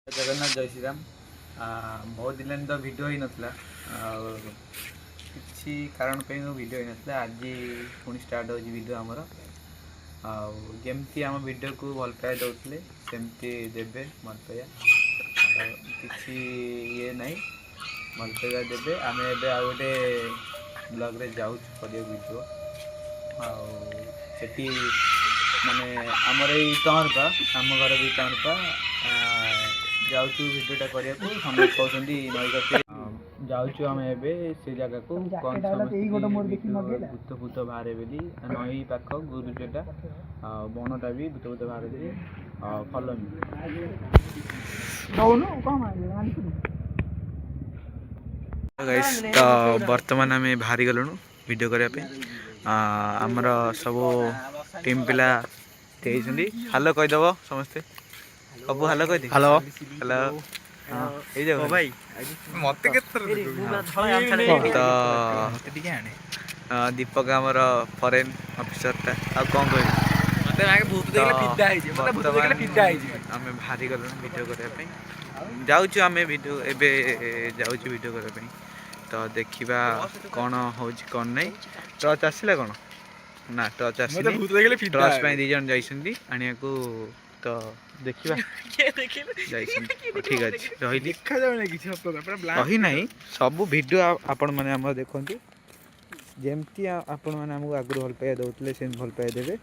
जगन्नाथ जय श्री राम। बहुत दिन तो भिड ही नाला किसी कारण भिड ही नाला आज पुणी स्टार्ट हो भिड आमर आमती आम भिड को भल पाया दौले सेमती देवे भल पाया किसी ये ना भल पाया देवे आम ए गोटे ब्लॉग रे जाऊँ भिडियो आठी माने आमर ये टहरपा आम घर भी टहरपा जाऊँ भिडियोटा करने को समस्त कहते नई कते जाऊँ आम ए से जगह को कौन भूत भूत बाहर बोली नई पाख गुरुजटा बनटा भी भूत भूत बाहर बोली फल तो बर्तमान आम बाहरी गलुणु वीडियो करने आमर सब टीम पिला हेलो कहीदेव समस्ते सब हेलो कह हेलो हेलो हाँ भाई मत दीपक आमर फॉरेन ऑफिसर टा कौन कह आम बाहरी गलु वीडियो करने जाऊँ आम वीडियो एवं जाऊँ वीडियो करने तो देखा कौन हो कौन नहीं टच आसला कौन ना टच आस टच दी जन जाइए आने को तो देखा ठीक अच्छे रही ना सब वीडियो आपण मैंने आम देखु जमती आपण मैंने आमको आगु भल पाया दौले से भल पाया देवे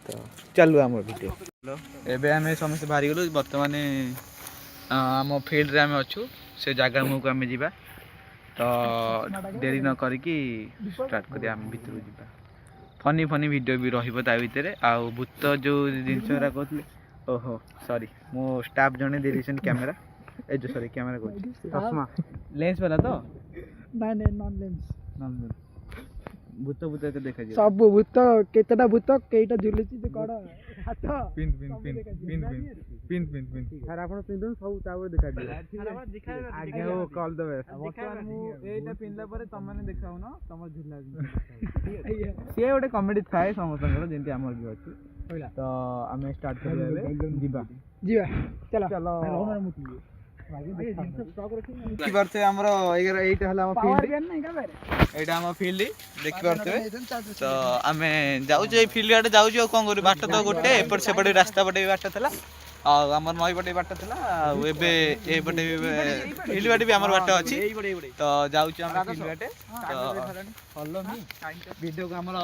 तो चलू आम वीडियो एवं आम समस्त बाहरी गलु बर्तमान आम फिल्ड आम अच्छू से जगह मुझको आम जा तो डेरी न करके स्टार्ट कर भितर जा फनी फनी वीडियो भी रहा भितर आउ भूत जो जिनसा कहते ओहो सॉरी मो स्टाफ जने दे कैमेरा ए जो सॉरी कैमेरा चश्मा लेंस वाला तो नॉन लेंस भूत भूत देखा सब भूत केतटा भूत केटा झुलुची जे कड़ हाथ pin pin pin pin pin pin pin pin sir आपण पिन सब तावर देखा दिए आगे वो कॉल दबे वर्तमान मु एटा पिनला परे तमने देखाउ न तमर झुला से गोटे कॉमेडी थाए समस्तंकर जेंति हमर भी अछि तो आमे स्टार्ट करिया जीवा जीवा चलो चलो देखि परते हमर एटा हला हम फील्ड एटा हम फील्ड देखि परते तो आमे जाउ जे फील्ड आडे जाउ जे कोन करू बाट तो गोटे एपर सेपटे रास्ता पटे बाट थला आ हमर नई पटे बाट थला एबे ए पटे फील्ड बाटे भी हमर बाट अछि तो जाउ जे हम फील्ड बाटे तो फॉलो मी वीडियो को हमर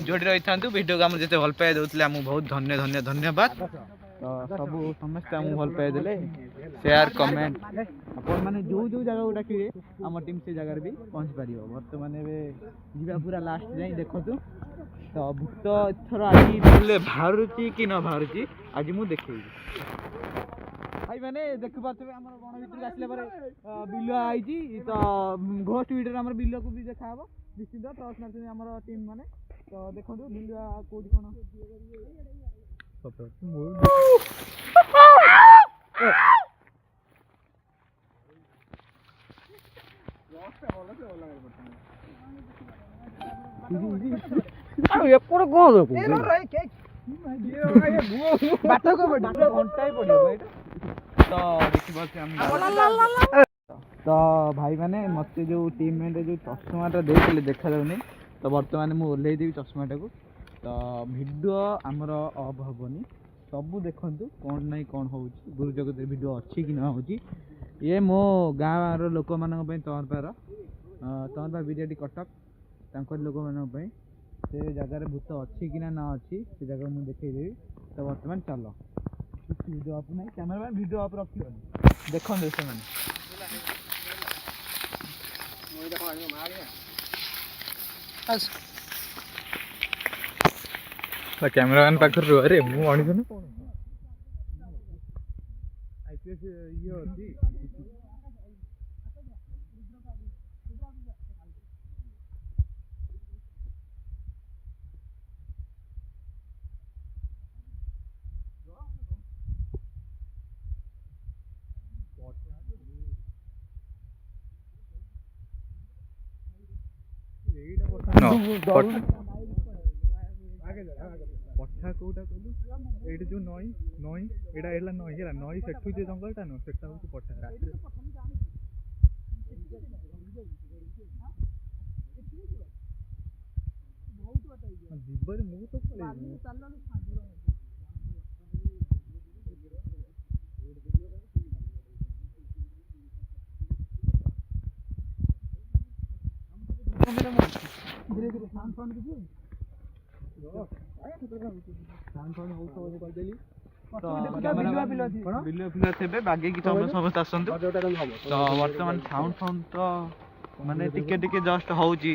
जोडी रहि थांतु वीडियो को हम जते भल पाए दउतले हम बहुत धन्यवाद तो सब समस्त आम भल पाए देले शेयर कमेंट अपन माने जो जो जगह को डाकिबे हम टीम से जगह भी पहुंच पारियो वर्तमान जीवा पूरा लास्ट जाई देखतु तो भूत एथर आज बोले बाहरुची कि न बाहरुची आज मु देखैबी भाई माने देख पाथबे हमर गण भीतर आसले परे बिल्लो आइची तो घोस्ट वीडियो हमर बिल्लो को भी देखा हबो निश्चित टॉस मारते हमर टीम माने तो देखंतु बिल्लो कोडी कोन एपड़ कोन बाट को घंटा पड़ो तो देखिए तो भाई माने मत जो टीम मेट जो चश्माटा देते देखा जाऊनी तो बर्तमान मुझे ओल्ल देवी चश्माटा को तो भिडियो आमर अफ हेनी सबू देखु कौन ना कौन हो गुरु जगत भिडियो अच्छी कि ना हो ये मो गाँव लोक मान तहरपा विराटी कटक लोक मान से जगार भूत अच्छी कि ना अच्छी से जगह मुझे देखदेवी तो बर्तमान चल भिडियो अफ ना कैमेरा भिडियो अफ रख देख से कैमरामैन पाखर रुह रे मु अणिस न आईपीएस ये होती ପଠା କୋଉଟା କହିଲୁ ଏଇଠି ଯୋଉ ନଈ ଏଇଟା ହେଲା ନଈ ହେଲା ନଈ ସେଠୁ ଯେ ଜଙ୍ଗଲଟା ନୁହଁ ସେଟା ହଉଛି ପଠା ରାତିରେ ଯିବରେ ମୁଁ ତ ପଳେଇବି ଧୀରେ ଧୀରେ ସାଉଣ୍ଡ ଫାଉଣ୍ଡ କିଛି ବିଲୁଆ ଫିଲୁଆ ଥିବେ ବାଗେଇକି ସମସ୍ତେ ଆସନ୍ତୁ ତ ବର୍ତ୍ତମାନ ସାଉଣ୍ଡ ଫାଉଣ୍ଡ ତ ମାନେ ଟିକେ ଟିକେ ଜଷ୍ଟ ହଉଛି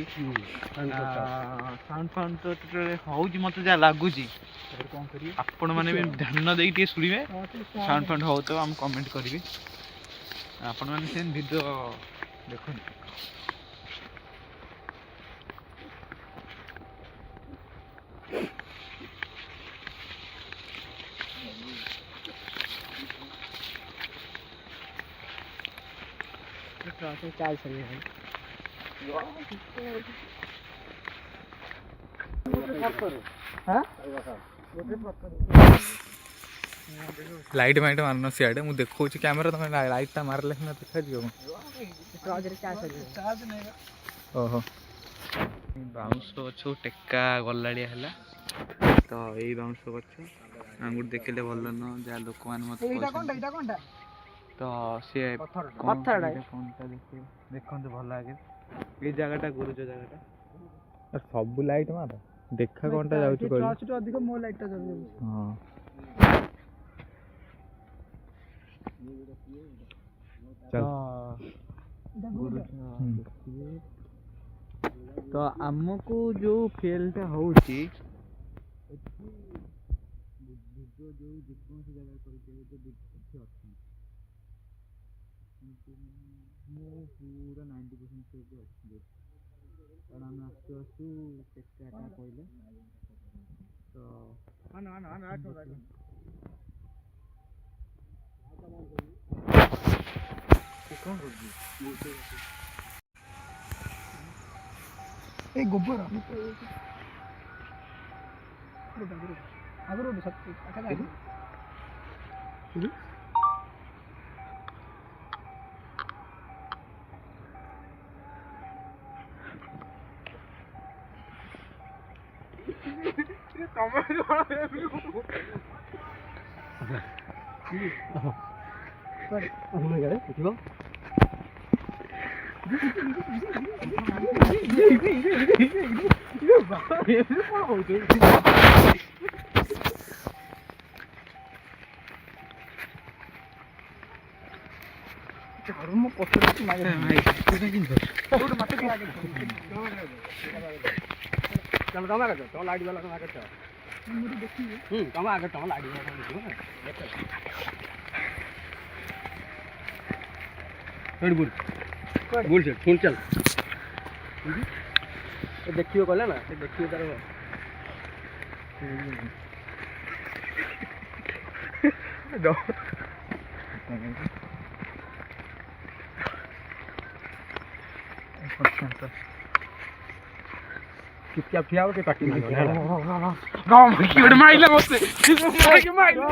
ସାଉଣ୍ଡ ଫାଉଣ୍ଡ ତ ଯେତେବେଳେ ହଉଛି ମତେ ଯାହା ଲାଗୁଛି ଆପଣ ମାନେ ବି ଧ୍ୟାନ ଦେଇକି ଟିକେ ଶୁଣିବେ ସାଉଣ୍ଡ ଫାଉଣ୍ଡ ହଉଥିବ ଆମେ କମେଣ୍ଟ କରିବି ଆପଣ ମାନେ ସେମିତି ଭିଡ଼ିଓ ଦେଖନ୍ତୁ ଚାଲ ସରି ଲାଇଟ୍ ମାଇଟ୍ ମାରୁନ ସିଆଡ଼େ ମୁଁ ଦେଖଉଛି କ୍ୟାମେରା ତମେ ଲାଇଟ୍ଟା ମାରିଲେ ସିନା ଦେଖାଯିବ ଓହୋ ବାଉଁଶ ଗଛ ଟେକା ଗଲାଳିଆ ହେଲା ତ ଏଇ ବାଉଁଶ ଗଛ ଆମକୁ ଦେଖିଲେ ଭଲ ନୁହଁ ଯାହା ଲୋକମାନେ ମତେ ତ ସିଏ ଦେଖନ୍ତୁ ଭଲ ଆଗେ ଏଇ ଜାଗାଟା ଗୁରୁଜ ଜାଗାଟା ସବୁ ଲାଇଟ୍ ମାର ଦେଖା କଣଟା ଯାଉଛି କହିଲୁ ଅଧିକ ମୋ ଲାଇଟଟା ଜଳୁଛି ହଁ ତ ଆମକୁ ଯୋଉ ଫିଲ୍ଟା ହଉଛି ଯୋଉ ଯେକୌଣସି ଜାଗାରେ କରିପାରିବେ ଏଠି ଅଛି ମୁଁ ପୁରା 90% ସେଠି ଅଛି କାରଣ ଆମେ ଆସୁ ଟେକାଟା କହିଲେ ତ କଣ କରୁଛି ଏ ଗୋବର ଆଗରୁ ମୋ ପଛରେ ଚାଲ ତମ ଆଗେ ତମ ଲାଇଟ୍ ବାଲା ତମ ଆଗେ ତମ ଆଗେ ତମ ଲାଇଟ୍ ବାଲା बोल से फुल चल देखियो कहले ना देखियो तार चुपचाप ठिया हो के पार्टी में गांव में कीड़ माइला मते माइला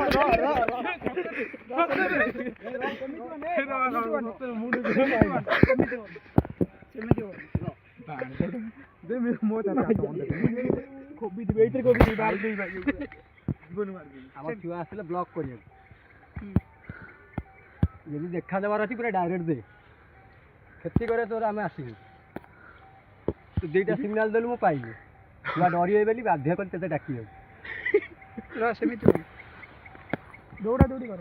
ब्लॉक कर देखा जबार अच्छी पूरा डायरेक्ट दे क्षति करे तोर आम आस दुईटा सिग्नाल देलु मु पाइबी छुआ डरी बोली बाध्य कर तेते डाकी सेमती दौड़ा दौड़ी कर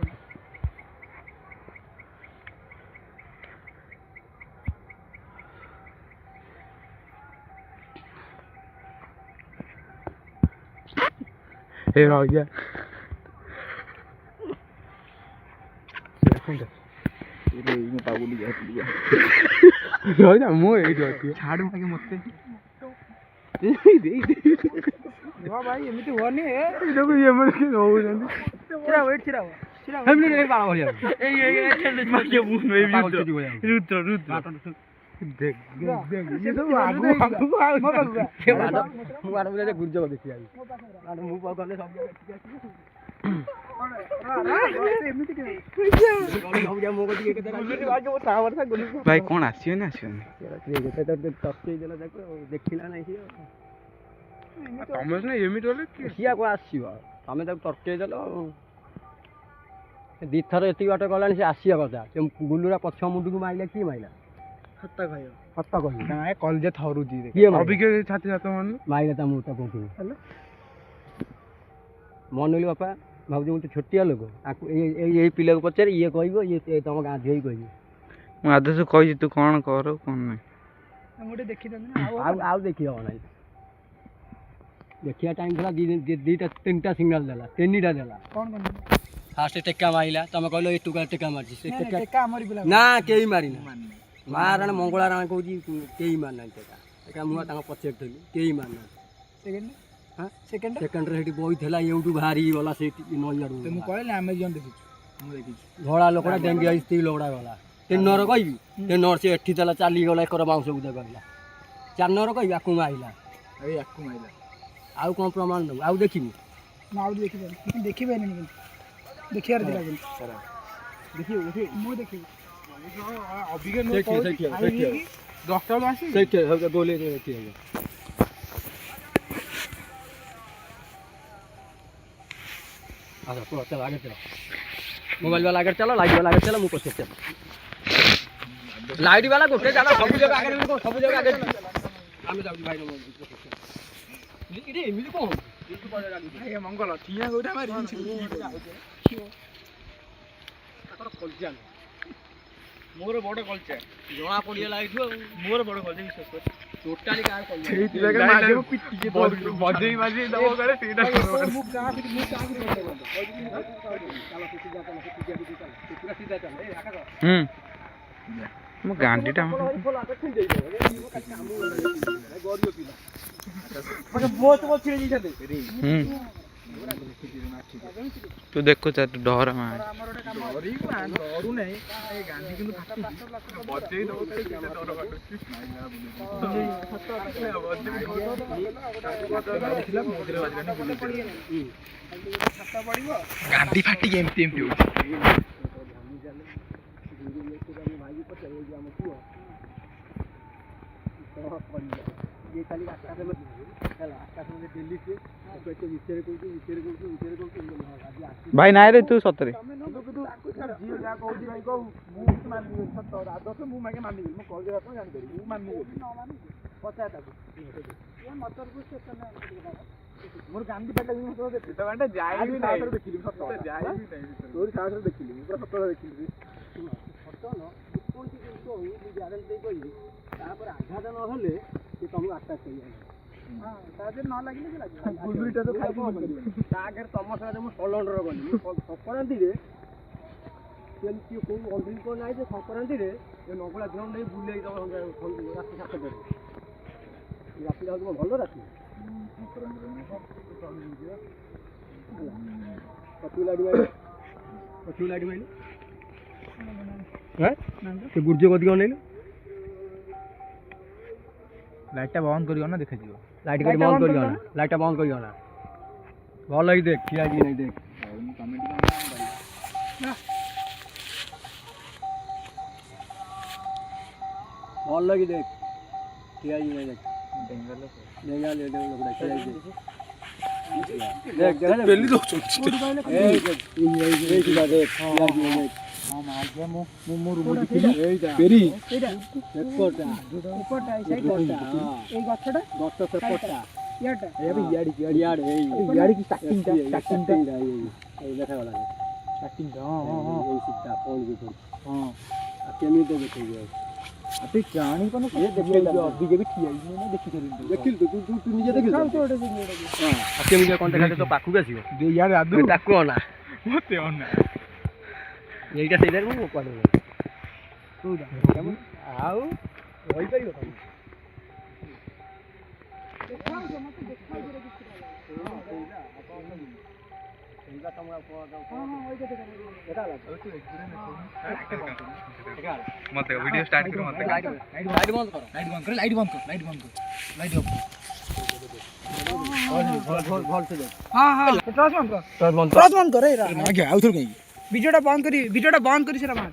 हे राजा ମୁଁ ଏଇଠି ଅଛି ଛାଡୁ ମତେ ଭାଇ ଏମିତି ହୁଅନି देख देख देख ये सब आगु आगु के मानो मु आरो बोले गुरजो देखि आई आरो मु पाउ गले सब देखि आसी एमिति के हम जा मो को टिके केते आज वो ता वर्षा गुली भाई कौन आसियो ना आसियो केते तो टक्के देला जाको देखिला नै सियो तमस ना एमिति होले कि सिया को आसीयो तमे तो टक्के देलो दी थर एति बाटे गलानी से आसिया कथा गुलुरा पछ मुंडू को माइला की माइला हत्ता कहियो हत्ता कहियो ना कॉलेज थरू जी किए अभी के छात्र छात्र मन माइला ता मुता कोठी हेलो मनोली बापा भाउजी मुते छोटिया लोग आकु ए पिला को पचार ये कहइबो ये तम गां झई कहइबो मु आधे से कहि तू कोन कर कोन नै मोटे देखि दन आउ देखि हो नै देखिया टाइम थला दीटा तीनटा सिग्नल देला तीनटा देला कोन कोन फास्ट टेक्का माइला तमे कहलो ए टुका टेक्का मारछि से टेक्का मारि बिला ना केही मारि ना मारण मंगलाराण कहूजी केही मार ना टेक्का मुआ तांग पचेक थली केही मार ना सेकंड हां सेकंड रे हेटी बोई थला यूट्यूब भारी वाला से नइयाडू ते मु कहले अमेजन देखि मु देखि धोळा लोकड़ा डेंगी आई ती लोकड़ा वाला तीन नर कहबी ते नर से एठी थला चाली गला एकर मांस गुदा करला चार नर कहबी आकु माइला ए आकु माइला आउ कोन प्रमाण दउ आउ देखिबी ना आउ देखिबे नहीं देखिए यार दिला देखिए मु देखिए अभी के नो देखिए डॉक्टर आसी देखिए हम बोले देखिए अच्छा पूरा चल आगे चलो मोबाइल वाला आगे चलो लाइट वाला आगे चलो मु पछे चलो लाइट वाला गोटे जाला सब जगह आगे सब जगह आगे हम जाऊ भाई नो इरे एमिली को भाई मंगल थिया गोटा मारी मोर बड़ कलचा जणा पड़िया लाइथु मोर बड़ कलचा विश्वास कर टोटली का कल सेई जगह माजे पिट्टी के बजई बजई दबो करे सेटा मु का चलो पूरा सीधा चल ए आका मु गांडीटा मगे बहुत बहुत छिड़ी जाते तू देखो चाहे तू डर मार डरी को डरू नहीं ए गांधी किंतु फाटी बजई दबो करे सेटा डर बाटुची गांधी फाटी एमती एमती ये खाली आकाश में चला आकाश में दिल्ली से तो विचार को भाई नाइ रे तू सतरे जियो जा कहूजी भाई कहू मु माननी सत आदर्श मु मागे माननी मु कॉल जरा तो जानि करी मु माननी पचा ताको ये मतरपुर स्टेशन में मोर गांधी पेटा भी मत देखि तो गांडा जाई भी नहीं देखिली सत जाई भी नहीं तोर साथ देखिली पूरा सत देखिली सत न कोन की को मु ग्यारंटी दे कहि तापर आघात न होले कि तुम अटैक करिया हां ताजे न लागिले कि लागिले गुलुरीटा तो खाइ तागर तम साथे मु सलंडर गली संक्रांति रे केमती को ऑलरेडी को नाही जे संक्रांति रे ए नगला ग्राउंड नै बुले जाव रात 7 बजे रात जाउ भलो राती पतु लाडी माइले हैं से गुर्जो कदी गनेले लाइटटा बंद करियो ना देखा जियो लाइट बंद करियो ना लाइटटा बंद करियो ना भल लगी देख किया जी नहीं देख कमेंट भल लगी देख किया जी नहीं देख बेंगल ले लोगड़ा किया जी देख देख बेली दो ए सीधा देख किया जी नहीं देख हां मार गया मो रूम देखिली पेरी सेपटा ऊपरटा ए साइडटा ए गछटा गछ सेपटा याडा ए अभी याडी याडी की स्टार्टिंग ए देखा वाला स्टार्टिंग हां ए सीधा फोन के हां आ केमी तो देखै गयो अबे जानी कोन ये देखै जो अभी के भी ठिया मैं देखि करिन देखिल तो तू निजे देखिल हां आ केमी के कांटेक्ट तो पाखु के आसीबो दे यार आदु ताकू ना मते ओना এইটা সেইটার মু পালো তুই আউ হই পাইলো তুমি দেখাও যে মতে দেখাই দিলে কিছু না এইটা তোমরা পড়া দাও হ্যাঁ ওইটা দেখা এটা লাগবে मत वीडियो स्टार्ट करो मत लाइट बंद करो लाइट बंद कर लाइट ऑफ भल से हां हां टॉर्च बंद कर टॉर्च बंद कर रे आगे आउथर कहीं वीडियोटा बंद करी सेरा मार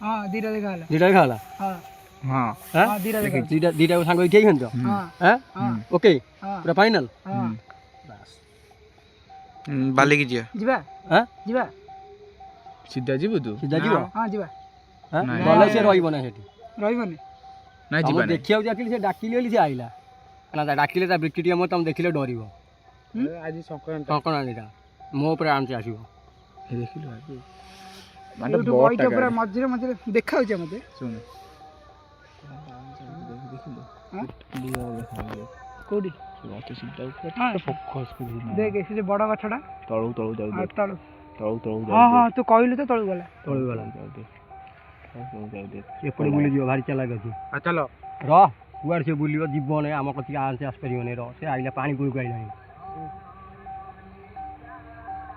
हां धीरे देखाला हां हां हां दीटा को सांग ठीक हन तो हां हां ओके पूरा फाइनल हां बस बाली की जिया जीवा हां जीवा सीधा जीव तू सीधा जीव हां जीवा हां नहीं। भले से रहइबो ना हेटी रहइबनी नहीं हम जीवा नहीं देखियो जातिले से डाकिले से आइला ना डाकिले ता विक्टिया मत हम देखिले डरिबो आज संक्रांत कौन आनिटा मो ऊपर आमचे आसीबो देखिलो ମାନେ ତୁ ବଇଟା ପୁରା ମଝିରେ ଦେଖା ହଉଛି ମତେ सुन କୋଉଠି फोकस ଦେଖ ସେ ଯେ ବଡ଼ ଗଛଟା तळू तळू जाऊ ଆଉ ତଳୁ तळू तळू ହଁ ହଁ ତୁ କହିଲୁ ତ ତଳୁ ଗଲା तळू वाला जाऊ दे एपड़े बुली जियो भारी चला गछि ଚାଲ र कुआर से बुलियो जीवो ने हम कति आन से आस परियो ने र से आइला पानी गुल गइला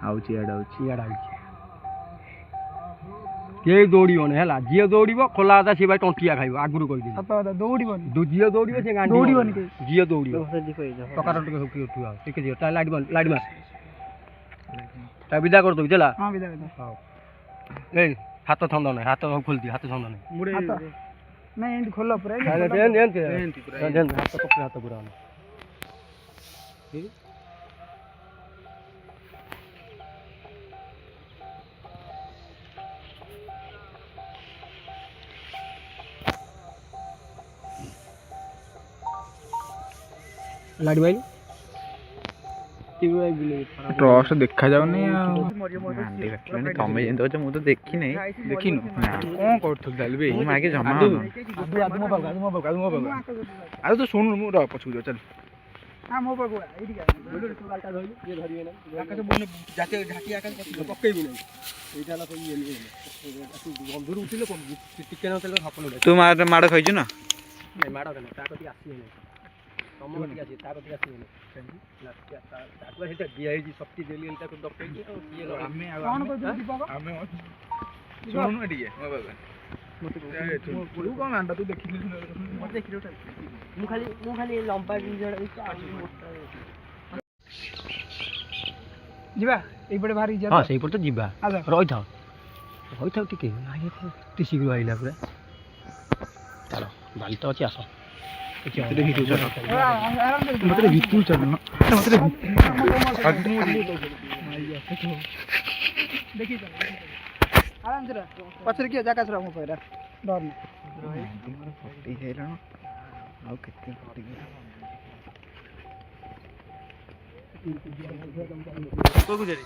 आउची एड आउची इयाड आइछि के दौड़ियो ने हला जियो दौड़िबो खोला ता से भाई टंटिया खाइबो आगुरु कहि ସତ କଥା ଦୌଡ଼ିବନି दो जियो दौड़िबो से गांडी दौड़िबନି के जियो दौड़िबो टकार टके हुकी उठियो ठीक है ता लाइट मार ता विदा कर दो चला ହଁ ବିदा ବିदा ए हाथ थंद नै हाथ खोल दी हाथ थंद नै ହାତ ନାଇଁ ଏମିତି ଖୋଲ ପୁରା हाथ पकड़ हाथ पूरा लाइट भाई ट्रस्ट देखा जाउनी हांडी रखिबनी तमे जेंतो छ मु तो देखि नै देखिनु कोन करथु दालबे मु आगे जमा ଆରେ ତୁ ଶୁଣୁ ମୁଁ ରହ ପଛକୁ ଚଲ ହଁ ମୋ ପାଖକୁ ଏଇଠି गालटा धोई ये धरिए ना ଆକାଶ ବୁନ ଜାତି ଢାକି ଆକାଶ पक्केबी नहीं एटा ला कोई ये नहीं बंधुर उठिले कोन टिके न तेल हपन तू माड़ खइछु ना नहीं माडो कने ता कति आसी नहीं तम कति आसी ता कति आसी नहीं ताको हेटा दियाई जी शक्ति देली एटा को डक्टर के ये लो हमें କଣ କରୁଛୁ ଦୀପକ हमें सुनु एटिए मो बाबा तू कोन आंडा तू देखिली ମତେ ଦେଖିଲୁ ମୁଁ ଖାଲି ଲମ୍ବା ଜିନିଷଟା ଯିବା ଏଇପଟେ ବାହାରି ଯିବା हां सही पर तो जीवा आजा रही था टिके आगे तो शीघ्र आइला पूरा चलो बाली तो अछि आसो तेरे भितु चल आराम से मतलब भितु चल ना मतलब देखी चल आराम से रह पछरे किए जाका छरा मो पहिरा डर न फटी हेला आ केते फटी को गुजरी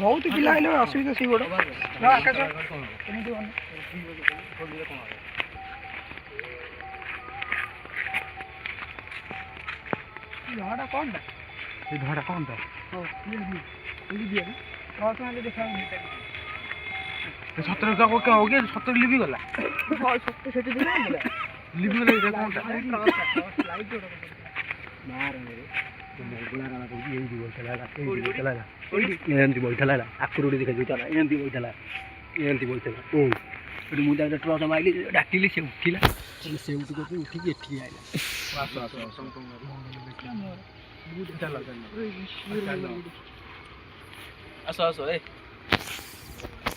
बहुत पिला आइले असुविधा सी गोड़ आकाश केମିତି बने झाड़ा कौन था ये धाड़ा कौन था ओ ये दिया और साले देखा ये 17 का क्या हो गया 17 लिबी गला और सब सेट दिया लिबी गला ये कौन था लाइट जोड़ मार मेरे मोगला राणा को ये दी बोलथला एंती बोलथला आकुरुडी देखा जोता एंती बोलथला ओ एटी मुदा ट्रच माइली डाकिली से उठिला से उठ को उठी एठी आइला आसो आसो ए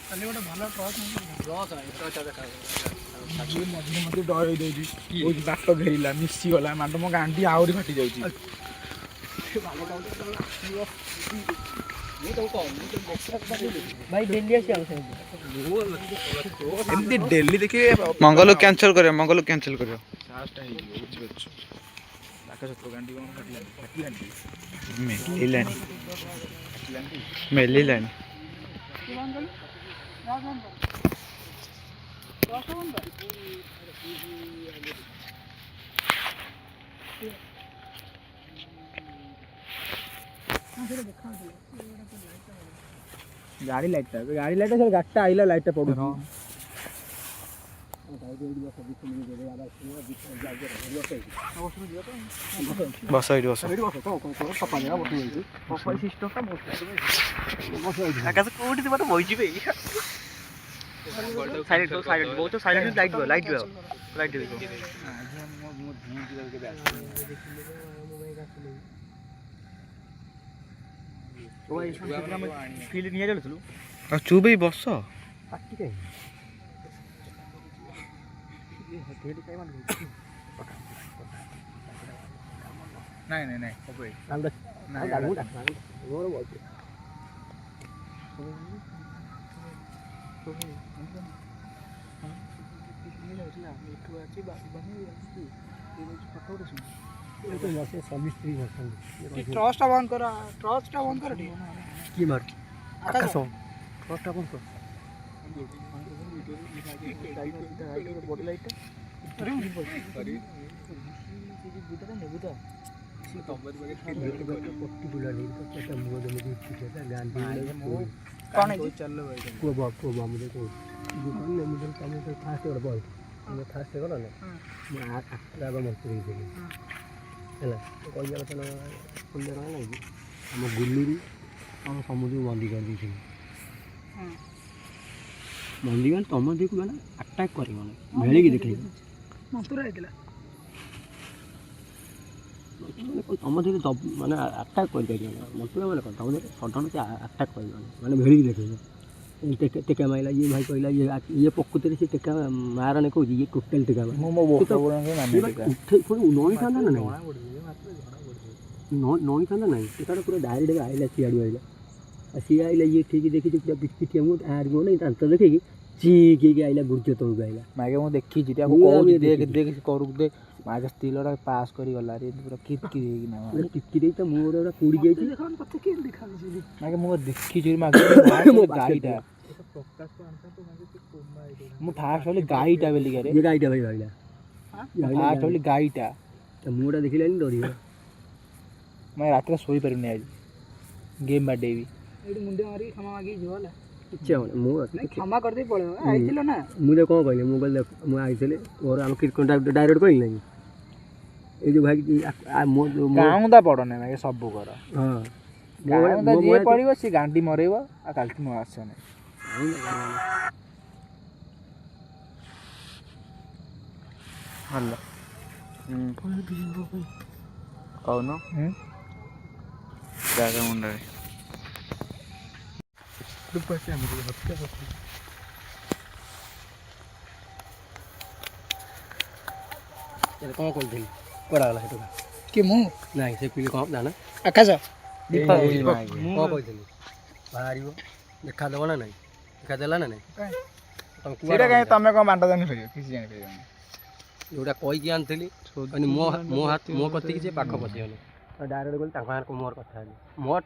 खाली गोटे भल ट्रच देखा मझे मते डर देउची ओ बाट घेरिला मिसी गला मांड मो गांडी आउरी फाटी जाउची भाई दिल्ली से आउ एमती डेली देखिए मंगल कैंसिल करियो लास्ट है बुझ बच ताका सत्र गांडी कोन फाटिलानी मेलिलानी गाड़ी लाइट सर गाड़ीटा आइला लाइट पड़ू ବସ ଏଇଠି ବସ ଆକାଶ କୋଉଠି ତୁ ମତେ ବଇଛି ବେ ସାଇଲେଣ୍ଟ ବହୁତ ସାଇଲେଣ୍ଟ ଲାଇଟ୍ ଫିଲ୍ଡ ନିଆ ଯାଉଥିଲୁ ଆଉ ଚୁପ୍ ହେଇ ବସ ନାଇଁ টর্চটা বন্ধ কর ঠিক কি মার আকাশ টর্চটা বন্ধ কর বডি লাইটটা ଆମ ଗୁଲୁରୁ ଆମ ସମୁଦ୍ରକୁ ବନ୍ଦୀ କରିଦେଇଥିଲି ବନ୍ଦୀ ମାନେ ତମ ଦିକୁ ମାନେ ଆଟାକ୍ କରିବ ମାନେ ଭେଳିକି ଦେଖେଇବ ମନ୍ତୁରା ହେଇଥିଲା ତମ ଦିକୁ ମାନେ ଆଟାକ୍ କରିପାରିବ ମନ୍ତୁରା ମାନେ କ'ଣ ତମ ଦିକୁ ସଡନ୍ ସେ ଆଟାକ୍ କରିବ ମାନେ ଭେଳିକି ଦେଖେଇବ ଟେକା ମାଇଲା ଇଏ ଭାଇ କହିଲା ଇଏ ପ୍ରକୃତିରେ ସେ ଟେକା ମାରାନେ କହୁଛି ଇଏ ଟୋଟାଲ ଟେକା ନଇଥାନ୍ତା ନା ନାହିଁ ନଇଥାନ୍ତା ନାହିଁ ଟେକାଟା ପୁରା ଡାଇରେକ୍ଟ ଆଇଲା ସିଆଡ଼ୁ ଆଇଲା ଆଉ ସିଏ ଆଇଲା ଇଏ ଠିକ୍ ଦେଖିଛି ପୁରା ବିସ୍କିଟିଆ ମୁଁ ଆର ଗୋ ନାହିଁ ଦାନ୍ତ ଦେଖିକି ଚିକ୍ ହେଇକି ଆଇଲା ଗୁର୍ଜ ତଳକୁ ଆଇଲା ମାଗେ ମୁଁ ଦେଖିଛି କହୁଛି ଦେଖ କରୁକୁ ଦେ ମାଗେ ସ୍ତ୍ରୀଲୋଟା ପାସ୍ କରି ଗଲା ରେ ପୁରା କିରକିରି ହେଇକିନା ପୁରା ଟିକି ଦେଇ ତା ମୁହଁରେ ପୁରା ପୋଡ଼ି ଯାଇଛି ମାଗେ ମୁଁ ଦେଖିଛି ମାଗେ ଗାଈଟା ମୁଁ ଫାଷ୍ଟ ଭାବିଲି ଗାଈଟା ବେଲିକାରେ ଇଏ ଗାଈଟା ଭାଇ ଭାଇଲା ଫାଷ୍ଟ ଭାବିଲି ଗାଈଟା ତା ମୁହଁଟା ଦେଖିଲାନି ଡରିଗଲା ମୁଁ ରାତିରେ ଶୋଇପାରିବିନି ଆଜି ଗେମ୍ ବାଡ଼େଇବି ଏଇଠି ମୁଣ୍ଡ ମାରିକି କ୍ଷମା ମାଗିକି ଯିବ ହେଲା ଇଚ୍ଛା ହଉନି ମୁଁ କ୍ଷମା କରିଦେଇ ପଳେଇବ ଆଇଥିଲ ନା ମୁଁ ତ କ'ଣ କହିଲି ମୁଁ କହିଲି ମୁଁ ଆଇଥିଲି ମୋର ଆମ କଣ୍ଟାକ୍ଟ ଡାଇରେକ୍ଟ କହିଲି ନାହିଁ ଏଇ ଯେଉଁ ଭାଇ ଗାଉଁଦା ପଡ଼ନେ ଭାଇ ସବୁ କର ହଁ ଗାଉଁଦା ଯିଏ ପଡ଼ିବ ସିଏ ଗାଣ୍ଡି ମରେଇବ ଆଉ କାଲିଠୁ ମୁଁ ଆସିବନି କହୁନ ଜାଗା ମୁଣ୍ଡରେ କ'ଣ କହିଥିଲି କୁଆଡ଼େ ଗଲା ସେଠୁ କି ମୁଁ ନାଇଁ ସେ ପିଲି କ'ଣ ଜାଣା ଆକାଶ କ'ଣ କହିଥିଲି ବାହାରିବ ଦେଖାଦେବ ନା ନାଇଁ ଦେଖାଦେଲା ନା ନାଇଁ ସେଇଟା କାହିଁ ତମେ କ'ଣ ବାଣ୍ଟ ଜାଣିପାରିବ କିଛି ଜାଣିପାରିବନି ଯେଉଁଟା କହିକି ଆଣିଥିଲି ମୋ କତିକି ସେ ପାଖ ପଶିଗଲେ ଡାଇରେକ୍ଟ ଗଲି ତାଙ୍କ ସାଙ୍ଗରେ ମୋର କଥା ହେଲି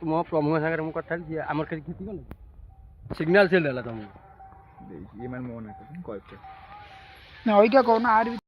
ମୋ ପ୍ରମୁଖ ସାଙ୍ଗରେ ମୁଁ କଥା ହେଲି ସିଏ ଆମର କିଛି କ୍ଷତି କଲେ ସିଗ୍ନାଲ୍ ସେ ଦେଲା ତମକୁ ନା ଅଇକା କହୁନ ଆର